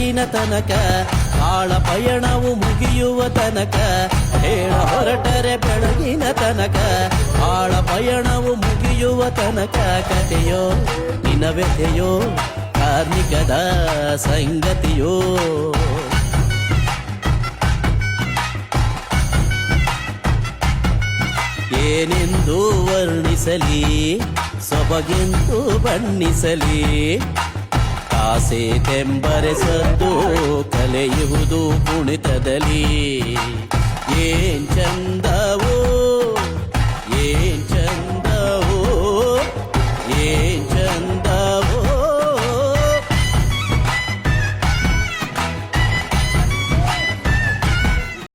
ಬೆಳಗಿನ ತನಕ ಬಾಳ ಪಯಣವು ಮುಗಿಯುವ ತನಕ ಹೇಳ ಹೊರಟರೆ ಬೆಳಗಿನ ತನಕ ಬಾಳ ಪಯಣವು ಮುಗಿಯುವ ತನಕ ಕಥೆಯೋ ನಿನವೆದೆಯೋ ಕಾರ್ಮಿಕದ ಸಂಗತಿಯೋ ಏನೆಂದು ವರ್ಣಿಸಲಿ ಸೊಬಗೆಂದು ಬಣ್ಣಿಸಲಿ ಆಸೆ ತೆಂಬರೆಸದ್ದು ಕಲೆಯುವುದು ಕುಣಿತದಲ್ಲಿ ಏನ್ ಚಂದ